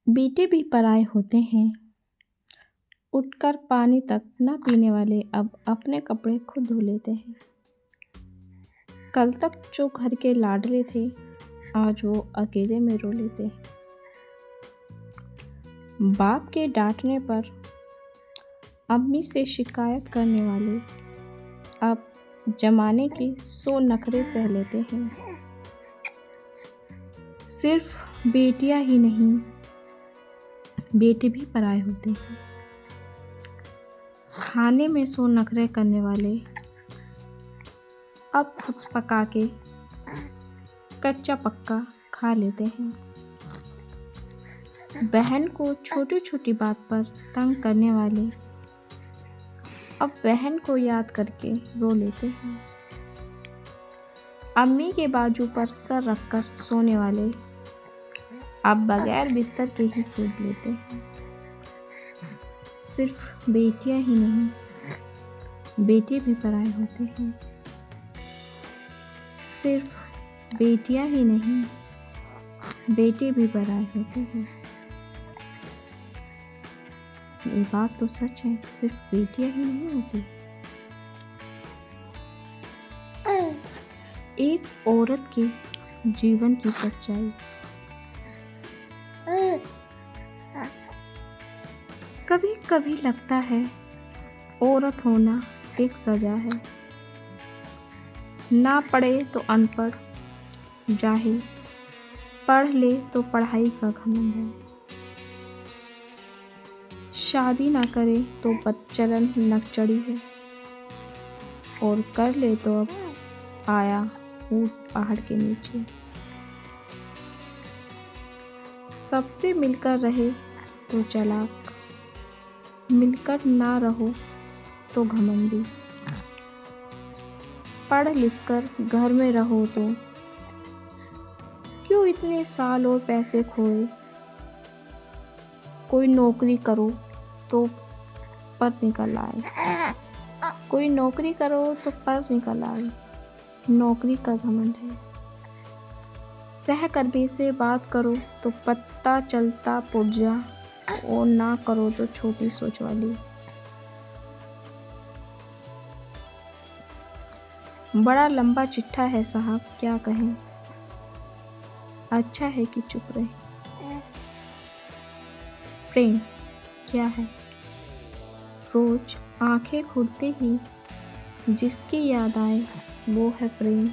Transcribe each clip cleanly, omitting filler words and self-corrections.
बेटे भी पराये होते हैं। उठकर पानी तक न पीने वाले अब अपने कपड़े खुद धो लेते हैं। कल तक जो घर के लाडले थे, आज वो अकेले में रो लेते हैं। बाप के डांटने पर अम्मी से शिकायत करने वाले अब जमाने के 100 नखरे सह लेते हैं। सिर्फ बेटियां ही नहीं, बेटे भी पराये होते हैं। खाने में 100 नखरे करने वाले अब खुद पका के कच्चा पक्का खा लेते हैं। बहन को छोटी छोटी बात पर तंग करने वाले अब बहन को याद करके रो लेते हैं। अम्मी के बाजू पर सर रखकर सोने वाले अब बगैर बिस्तर के ही सो लेते हैं। सिर्फ बेटियां ही नहीं, बेटे भी पराये होते हैं। सिर्फ बेटियां ही नहीं, बेटे भी पराये होते हैं। ये बात तो सच है, सिर्फ बेटियां ही नहीं होती। एक औरत के जीवन की सच्चाई। कभी कभी लगता है औरत होना एक सजा है। ना पढ़े तो अनपढ़, जाहिल, पढ़ ले तो पढ़ाई का घमंड है। शादी ना करे तो बदचलन नकचड़ी है, और कर ले तो अब आया ऊंट पहाड़ के नीचे। सबसे मिलकर रहे तो चालाक, मिलकर ना रहो तो घमंडी। पढ़ लिख कर घर में रहो तो क्यों इतने साल और पैसे खोए। कोई नौकरी करो तो पर निकल आए, कोई नौकरी करो तो पर निकल आए। नौकरी का घमंड है। सहकर्मी से बात करो तो पता चलता पुर्जा, और ना करो तो छोटी सोच वाली। बड़ा लंबा चिट्ठा है साहब, क्या कहें, अच्छा है कि चुप रहे। प्रेम क्या है? रोज आंखें खुलते ही जिसकी याद आए वो है प्रेम।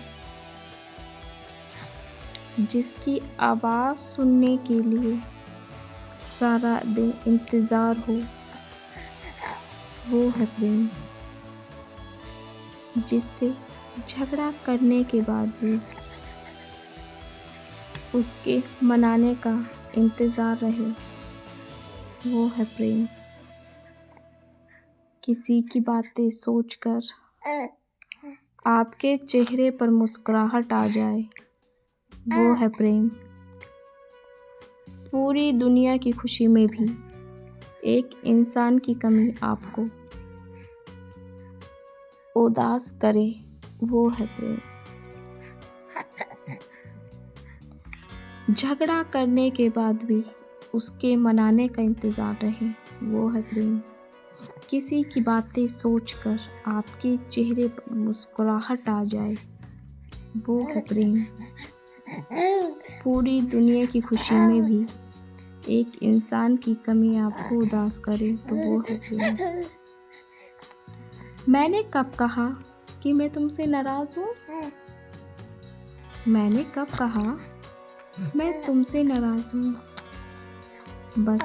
जिसकी आवाज़ सुनने के लिए सारा दिन इंतज़ार हो वो है प्रेम। जिससे झगड़ा करने के बाद भी उसके मनाने का इंतज़ार रहे वो है प्रेम। किसी की बातें सोचकर आपके चेहरे पर मुस्कुराहट आ जाए वो है प्रेम। पूरी दुनिया की खुशी में भी एक इंसान की कमी आपको उदास करे वो है प्रेम। झगड़ा करने के बाद भी उसके मनाने का इंतज़ार रहे वो है प्रेम। किसी की बातें सोचकर आपके चेहरे पर मुस्कुराहट आ जाए वो है प्रेम। पूरी दुनिया की खुशी में भी एक इंसान की कमी आपको उदास करे तो वो है प्रेम। मैंने कब कहा कि मैं तुमसे नाराज़ हूँ? मैंने कब कहा मैं तुमसे नाराज़ हूँ? बस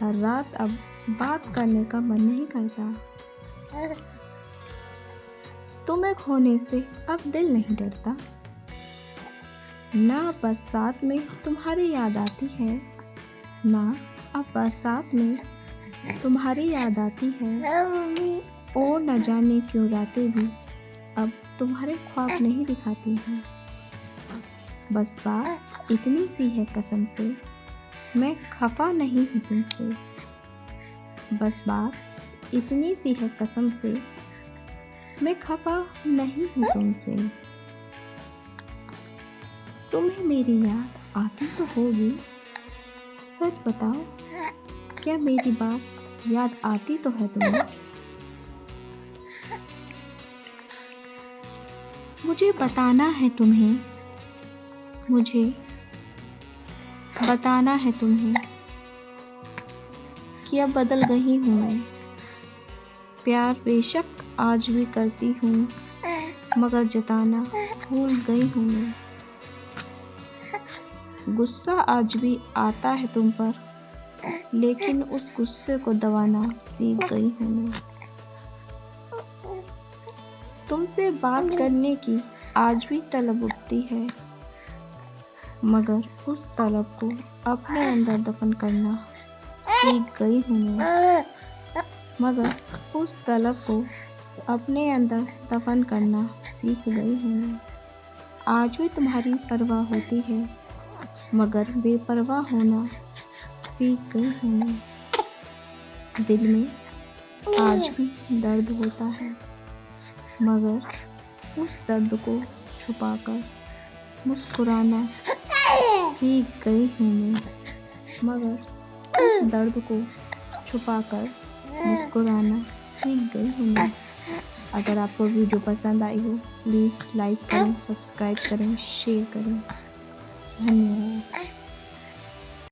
हर रात अब बात करने का मन नहीं करता। तुम्हें खोने से अब दिल नहीं डरता। ना बरसात में तुम्हारी याद आती है, ना अब बरसात में तुम्हारी याद आती है। और न जाने क्यों रातें भी अब तुम्हारे ख्वाब नहीं दिखाती हैं। बस बात इतनी सी है कसम से, मैं खफा नहीं हूँ तुमसे। बस बात इतनी सी है कसम से, मैं खफा नहीं हूँ तुमसे। तुम्हें मेरी याद आती तो होगी, सच बताओ, क्या मेरी बात याद आती तो है तुम्हें? मुझे बताना है तुम्हें, मुझे बताना है तुम्हें कि अब बदल गई हूँ मैं। प्यार बेशक आज भी करती हूँ, मगर जताना भूल गई हूँ मैं। गुस्सा आज भी आता है तुम पर, लेकिन उस गुस्से को दबाना सीख गई हूँ मैं। तुमसे बात करने की आज भी तलब उठती है, मगर उस तलब को अपने अंदर दफन करना सीख गई हूँ मैं। मगर उस तलब को अपने अंदर दफन करना सीख गई हूँ मैं। आज भी तुम्हारी परवाह होती है, मगर बेपरवाह होना सीख गई हूँ मैं। दिल में आज भी दर्द होता है, मगर उस दर्द को छुपाकर मुस्कुराना सीख गई हूँ मैं। मगर उस दर्द को छुपाकर मुस्कुराना सीख गई हूँ मैं। अगर आपको वीडियो पसंद आई हो, प्लीज़ लाइक करें, सब्सक्राइब करें, शेयर करें। धन्यवाद।